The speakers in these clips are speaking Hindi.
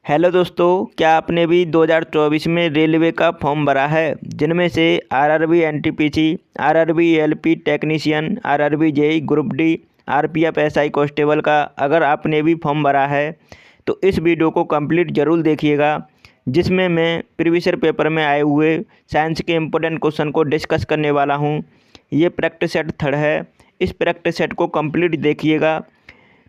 हेलो दोस्तों, क्या आपने भी 2024 में रेलवे का फॉर्म भरा है? जिनमें से RRB NTPC, RRB LP technician, RRB JE group D, RPF SI constable का अगर आपने भी फॉर्म भरा है तो इस वीडियो को कंप्लीट ज़रूर देखिएगा, जिसमें मैं प्रीवियस ईयर पेपर में आए हुए साइंस के इम्पोर्टेंट क्वेश्चन को डिस्कस करने वाला हूँ। ये प्रैक्टिस सेट थर्ड है। इस प्रैक्टिस सेट को कंप्लीट देखिएगा।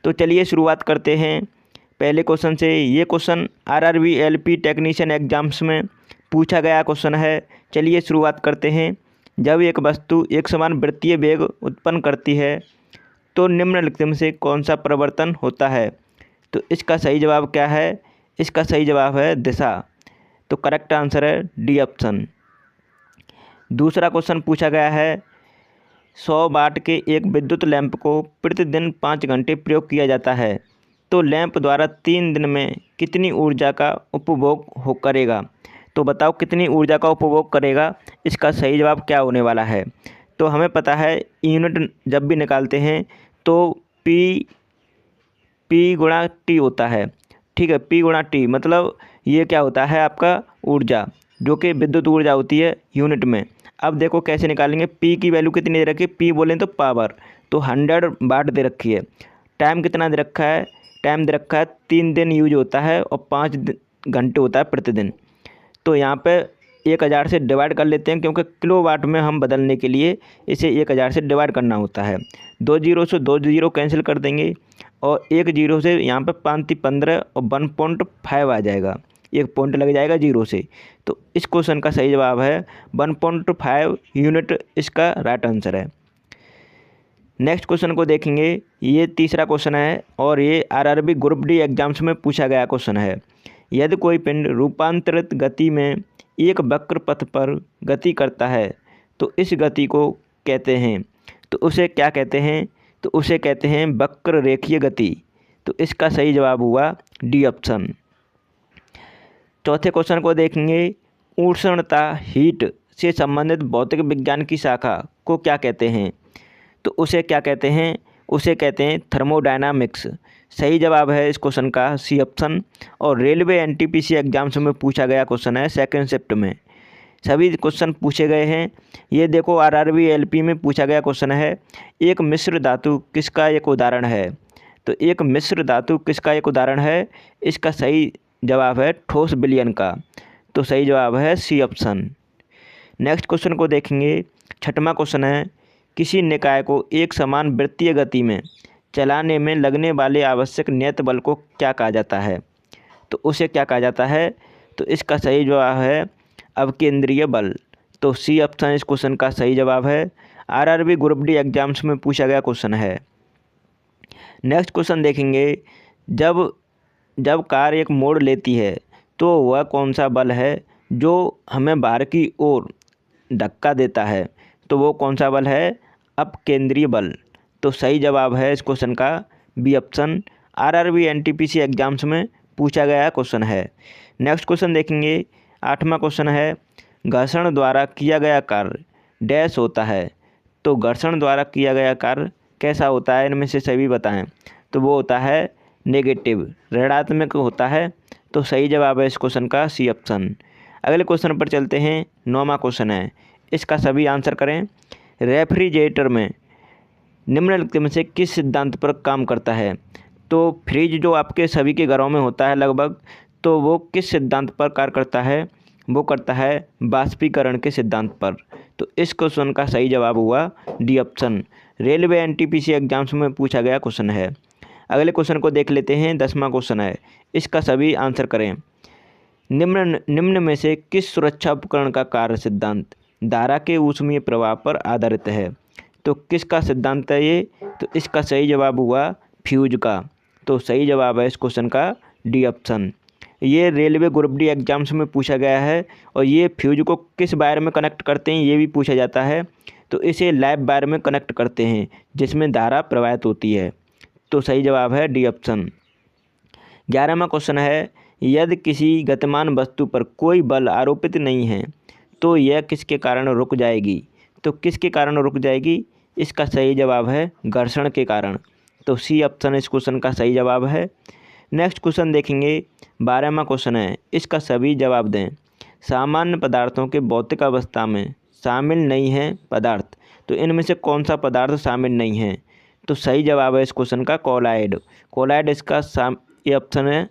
तो चलिए शुरुआत करते हैं पहले क्वेश्चन से। ये question RRB LP technician exams में पूछा गया क्वेश्चन है। चलिए शुरुआत करते हैं। जब एक वस्तु एक समान वृत्तीय वेग उत्पन्न करती है तो निम्नलिखित में से कौन सा परिवर्तन होता है? तो इसका सही जवाब क्या है? इसका सही जवाब है दिशा। तो करेक्ट आंसर है डी ऑप्शन। दूसरा क्वेश्चन पूछा गया है 100 वाट के एक विद्युत लैंप को प्रतिदिन 5 घंटे प्रयोग किया जाता है तो लैंप द्वारा 3 दिन में कितनी ऊर्जा का उपभोग हो करेगा? तो बताओ कितनी ऊर्जा का उपभोग करेगा? इसका सही जवाब क्या होने वाला है? तो हमें पता है यूनिट जब भी निकालते हैं तो पी गुणा टी होता है। ठीक है, पी गुणा टी मतलब ये क्या होता है आपका ऊर्जा, जो कि विद्युत ऊर्जा होती है यूनिट में। अब देखो कैसे निकालेंगे। पी की वैल्यू कितनी दे रखी है? पी बोलें तो पावर, तो 100 वाट दे रखी है। टाइम कितना दे रखा है? टाइम दे रखा है 3 दिन यूज होता है और 5 घंटे होता है प्रतिदिन। तो यहाँ पे 1000 से डिवाइड कर लेते हैं, क्योंकि किलो वाट में हम बदलने के लिए इसे 1000 से डिवाइड करना होता है। 2 जीरो से 2 जीरो कैंसिल कर देंगे और 1 जीरो से यहाँ पे 5×3 = 15 और 1.5 आ जाएगा। एक पॉइंट लग जाएगा जीरो से। तो इस क्वेश्चन का सही जवाब है 1.5 यूनिट, इसका राइट आंसर है। नेक्स्ट क्वेश्चन को देखेंगे। ये तीसरा क्वेश्चन है और ये आरआरबी ग्रुप डी एग्जाम्स में पूछा गया क्वेश्चन है। यदि कोई पिंड रूपांतरित गति में एक वक्र पथ पर गति करता है तो इस गति को कहते हैं, तो उसे क्या कहते हैं? तो उसे कहते हैं वक्र रेखीय गति। तो इसका सही जवाब हुआ डी ऑप्शन। चौथे क्वेश्चन को देखेंगे। उष्णता हीट से संबंधित भौतिक विज्ञान की शाखा को क्या कहते हैं? तो उसे क्या कहते हैं? उसे कहते हैं थर्मोडायनामिक्स। सही जवाब है इस क्वेश्चन का सी ऑप्शन। और रेलवे एनटीपीसी एग्जाम्स में पूछा गया क्वेश्चन है सेकंड शिफ्ट में। सभी क्वेश्चन पूछे गए हैं। ये देखो आरआरबी एलपी में पूछा गया क्वेश्चन है एक मिश्र धातु किसका एक उदाहरण है? तो एक मिश्र धातु किसका एक उदाहरण है? इसका सही जवाब है ठोस विलयन का। तो सही जवाब है सी ऑप्शन। नेक्स्ट क्वेश्चन को देखेंगे। छठवां क्वेश्चन है किसी निकाय को एक समान वृत्तीय गति में चलाने में लगने वाले आवश्यक नियत बल को क्या कहा जाता है? तो उसे क्या कहा जाता है? तो इसका सही जवाब है अवकेंद्रीय बल। तो सी ऑप्शन इस क्वेश्चन का सही जवाब है। आरआरबी ग्रुप डी एग्जाम्स में पूछा गया क्वेश्चन है। नेक्स्ट क्वेश्चन देखेंगे। जब कार एक मोड़ लेती है तो वह कौन सा बल है जो हमें बाहर की ओर धक्का देता है? तो वो कौन सा बल है? अपकेंद्रीय बल। तो सही जवाब है इस क्वेश्चन का B option. RRB NTPC exams में पूछा गया क्वेश्चन है। नेक्स्ट क्वेश्चन देखेंगे। आठवां क्वेश्चन है घर्षण द्वारा किया गया कार्य डैश होता है। तो घर्षण द्वारा किया गया कार्य कैसा होता है? इनमें से सभी बताएं। तो वो होता है नेगेटिव, ऋणात्मक होता है। तो सही जवाब है इस क्वेश्चन का सी ऑप्शन। अगले क्वेश्चन पर चलते हैं। 9वां क्वेश्चन है, इसका सभी आंसर करें। रेफ्रिजरेटर में निम्नलिखित में से किस सिद्धांत पर काम करता है? तो फ्रिज जो आपके सभी के घरों में होता है लगभग, तो वो किस सिद्धांत पर कार्य करता है? वो करता है बाष्पीकरण के सिद्धांत पर। तो इस क्वेश्चन का सही जवाब हुआ D option. Railway NTPC exams में पूछा गया क्वेश्चन है। अगले क्वेश्चन को देख लेते हैं। 10वां क्वेश्चन है, इसका सभी आंसर करें। निम्न में से किस सुरक्षा उपकरण का कार्य सिद्धांत धारा के ऊष्मीय प्रवाह पर आधारित है? तो किसका सिद्धांत है ये? तो इसका सही जवाब हुआ फ्यूज का। तो सही जवाब है इस क्वेश्चन का डी ऑप्शन। ये रेलवे ग्रुप डी एग्जाम्स में पूछा गया है और ये फ्यूज को किस वायर में कनेक्ट करते हैं ये भी पूछा जाता है। तो इसे लैब वायर में कनेक्ट करते हैं जिसमें धारा प्रवाहित होती है। तो सही जवाब है डी ऑप्शन। 11वां क्वेश्चन है यदि किसी गतिमान वस्तु पर कोई बल आरोपित नहीं है तो यह किसके कारण रुक जाएगी? तो किसके कारण रुक जाएगी? इसका सही जवाब है घर्षण के कारण। तो सी ऑप्शन इस क्वेश्चन का सही जवाब है। नेक्स्ट क्वेश्चन देखेंगे, 12वां क्वेश्चन है, इसका सभी जवाब दें। सामान्य पदार्थों के भौतिक अवस्था में शामिल नहीं है पदार्थ, तो इनमें से कौन सा पदार्थ शामिल नहीं है? तो सही जवाब है इस क्वेश्चन का कोलाइड। कोलाइड इसका ये ऑप्शन है।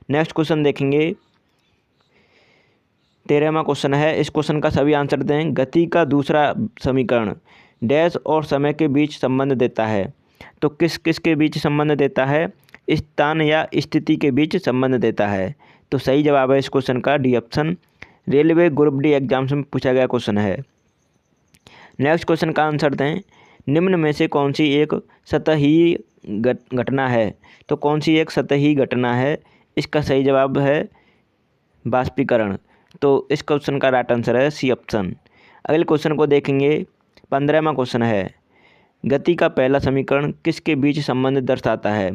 नेक्स्ट क्वेश्चन देखेंगे, 13वां क्वेश्चन है, इस क्वेश्चन का सभी आंसर दें। गति का दूसरा समीकरण डैश और समय के बीच संबंध देता है, तो किस किस के बीच संबंध देता है? स्थान या स्थिति के बीच संबंध देता है। तो सही जवाब है इस क्वेश्चन का D option. Railway group D exams में पूछा गया क्वेश्चन है। नेक्स्ट क्वेश्चन का आंसर दें। निम्न में से कौन सी एक सतही घटना है? तो कौन सी एक सतही घटना है? इसका सही जवाब है बाष्पीकरण। तो इस क्वेश्चन का राइट आंसर है सी ऑप्शन। अगले क्वेश्चन को देखेंगे, 15वां क्वेश्चन है, गति का पहला समीकरण किसके बीच संबंध दर्शाता है?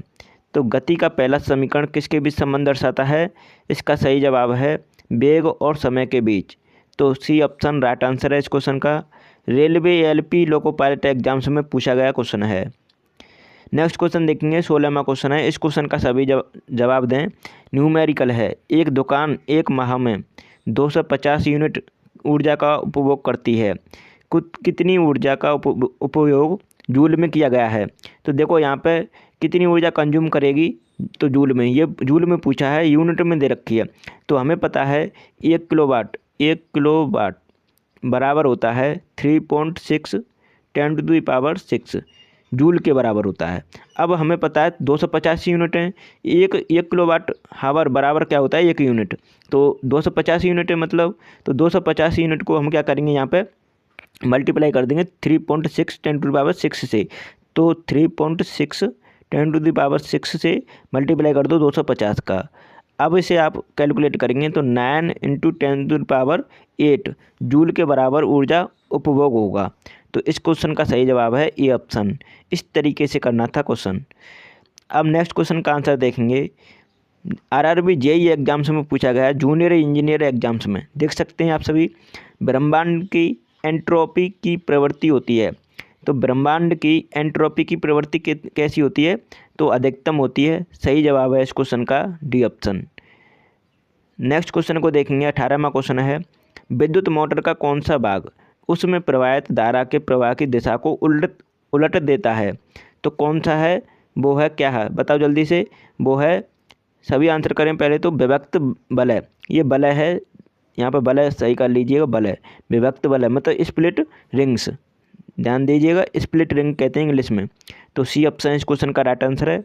तो गति का पहला समीकरण किसके बीच संबंध दर्शाता है? इसका सही जवाब है वेग और समय के बीच। तो सी ऑप्शन राइट आंसर है इस क्वेश्चन का। रेलवे एलपी लोको पायलट एग्जाम्स में पूछा गया क्वेश्चन है। नेक्स्ट क्वेश्चन देखेंगे, 16वां क्वेश्चन है, इस क्वेश्चन का सभी जवाब दें। न्यूमेरिकल है, एक दुकान एक माह में 250 यूनिट ऊर्जा का उपभोग करती है। कितनी ऊर्जा का उपयोग जूल में किया गया है? तो देखो यहाँ पे कितनी ऊर्जा कंज्यूम करेगी, तो जूल में, ये जूल में पूछा है, यूनिट में दे रखी है। तो हमें पता है 1 किलोवाट बराबर होता है 3.6 10⁻⁶ जूल के बराबर होता है। अब हमें पता है 250 यूनिट हैं, एक किलोवाट हावर बराबर क्या होता है? 1 यूनिट। तो 250 यूनिट है, मतलब तो 250 यूनिट को हम क्या करेंगे, यहाँ पे मल्टीप्लाई कर देंगे 3.6 10⁻⁶ से। तो 3.6 10⁻⁶ से मल्टीप्लाई कर दो 250 का। अब इसे आप कैलकुलेट करेंगे तो 9 × 10⁸ जूल के बराबर ऊर्जा उपभोग होगा। तो इस क्वेश्चन का सही जवाब है ए ऑप्शन। इस तरीके से करना था क्वेश्चन। अब नेक्स्ट क्वेश्चन का आंसर देखेंगे, आरआरबी जेईई एग्जाम्स में पूछा गया है, जूनियर इंजीनियर एग्जाम्स में देख सकते हैं आप सभी। ब्रह्मांड की एंट्रोपी की प्रवृत्ति होती है, तो ब्रह्मांड की एंट्रोपी की प्रवृत्ति कैसी होती है? तो अधिकतम होती है। सही जवाब है इस क्वेश्चन का डी ऑप्शन। नेक्स्ट क्वेश्चन को देखेंगे, 18वां क्वेश्चन है, विद्युत मोटर का कौन सा भाग उसमें प्रवाहित धारा के प्रवाह की दिशा को उलट देता है? तो कौन सा है, वो है क्या है? बताओ जल्दी से। वो है, सभी आंसर करें पहले तो, विभक्त बलय। ये बलय है, यहाँ पर बलय सही कर लीजिएगा, बलय विभक्त बलय मतलब स्प्लिट रिंग्स, ध्यान दीजिएगा, स्प्लिट रिंग कहते हैं इंग्लिश में। तो सी ऑप्शन इस क्वेश्चन का राइट आंसर है।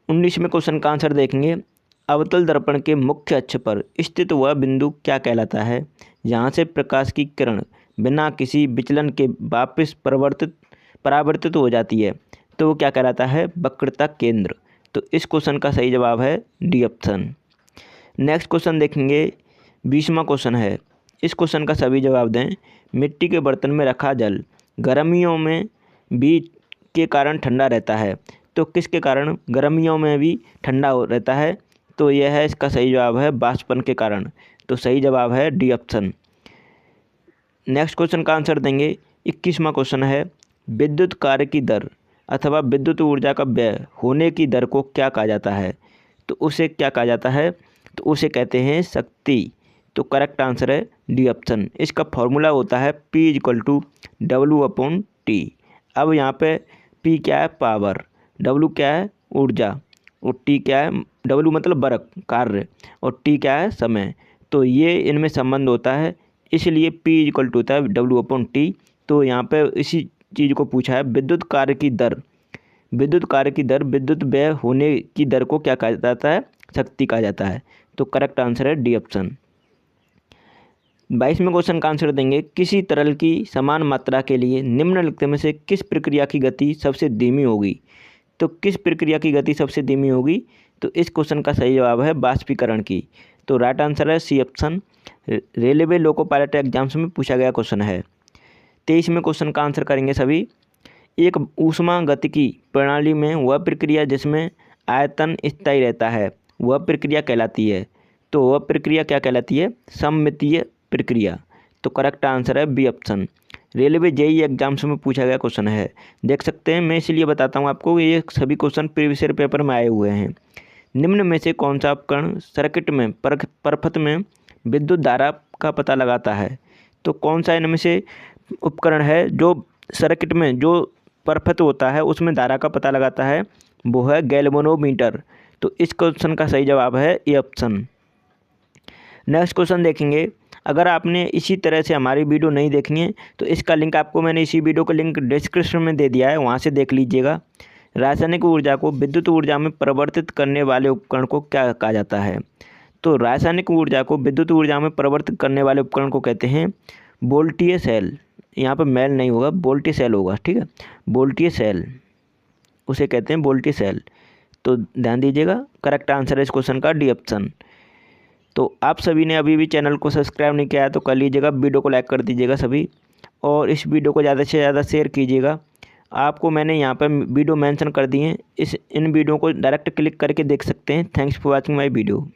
19वें क्वेश्चन का आंसर देखेंगे, अवतल दर्पण के मुख्य अक्ष पर स्थित वह बिंदु क्या कहलाता है जहाँ से प्रकाश की किरण बिना किसी विचलन के वापस परावर्तित हो जाती है? तो वो क्या कहलाता है? वक्रता केंद्र। तो इस क्वेश्चन का सही जवाब है डी ऑप्शन। नेक्स्ट क्वेश्चन देखेंगे, 20वां क्वेश्चन है, इस क्वेश्चन का सभी जवाब दें। मिट्टी के बर्तन में रखा जल गर्मियों में भी के कारण ठंडा रहता है, तो किसके कारण गर्मियों में भी ठंडा रहता है? तो यह है, इसका सही जवाब है वाष्पन के कारण। तो सही जवाब है डी ऑप्शन। नेक्स्ट क्वेश्चन का आंसर देंगे, 21वां क्वेश्चन है, विद्युत कार्य की दर अथवा विद्युत ऊर्जा का व्यय होने की दर को क्या कहा जाता है? तो उसे क्या कहा जाता है? तो उसे कहते हैं शक्ति। तो करेक्ट आंसर है डी ऑप्शन। इसका फॉर्मूला होता है P = W/T। अब यहाँ पे P क्या है? पावर, W क्या है? ऊर्जा, और T क्या है? W मतलब वर्क, कार्य, और T क्या है? समय। तो ये इनमें संबंध होता है, इसलिए P = होता है W/T। तो यहाँ पे इसी चीज़ को पूछा है, विद्युत कार्य की दर, विद्युत व्यय होने की दर को क्या कहा जाता है? शक्ति कहा जाता है। तो करेक्ट आंसर है डी ऑप्शन। 22वें क्वेश्चन का आंसर देंगे, किसी तरल की समान मात्रा के लिए निम्नलिखित में से किस प्रक्रिया की गति सबसे धीमी होगी? तो किस प्रक्रिया की गति सबसे धीमी होगी? तो इस क्वेश्चन का सही जवाब है वाष्पीकरण की। तो राइट आंसर है C option. Railway loco pilot exams में पूछा गया क्वेश्चन है। 23वें क्वेश्चन का आंसर करेंगे सभी। एक ऊष्मागतिकी प्रणाली में वह प्रक्रिया जिसमें आयतन स्थायी रहता है वह प्रक्रिया कहलाती है। तो वह प्रक्रिया क्या कहलाती है? सममितीय प्रक्रिया। तो करेक्ट आंसर है B option. Railway JEE exams में पूछा गया क्वेश्चन है। देख सकते हैं, मैं इसलिए बताता हूँ आपको, ये सभी क्वेश्चन प्रीवियस ईयर पेपर में आए हुए हैं। निम्न में से कौन सा उपकरण सर्किट में परपथ में विद्युत धारा का पता लगाता है? तो कौन सा इनमें से उपकरण है जो सर्किट में जो परपथ होता है उसमें धारा का पता लगाता है? वो है गैल्वेनोमीटर। तो इस क्वेश्चन का सही जवाब है ए ऑप्शन। नेक्स्ट क्वेश्चन देखेंगे। अगर आपने इसी तरह से हमारी वीडियो नहीं देखनी है तो इसका लिंक आपको मैंने इसी वीडियो का लिंक डिस्क्रिप्शन में दे दिया है, वहाँ से देख लीजिएगा। रासायनिक ऊर्जा को विद्युत ऊर्जा में परिवर्तित करने वाले उपकरण को क्या कहा जाता है? तो रासायनिक ऊर्जा को विद्युत ऊर्जा में परिवर्तित करने वाले उपकरण को कहते हैं वोल्टीय सेल। यहाँ पर मेल नहीं होगा, वोल्टीय सेल होगा, ठीक है। वोल्टीय सेल उसे कहते हैं, वोल्टीय सेल। तो ध्यान दीजिएगा, करेक्ट आंसर है इस क्वेश्चन का डी ऑप्शन। तो आप सभी ने अभी भी चैनल को सब्सक्राइब नहीं किया है तो कर लीजिएगा, वीडियो को लाइक कर दीजिएगा सभी, और इस वीडियो को ज़्यादा से ज़्यादा शेयर कीजिएगा। आपको मैंने यहाँ पर वीडियो मेंशन कर दी है, इन वीडियो को डायरेक्ट क्लिक करके देख सकते हैं। Thanks for watching my video.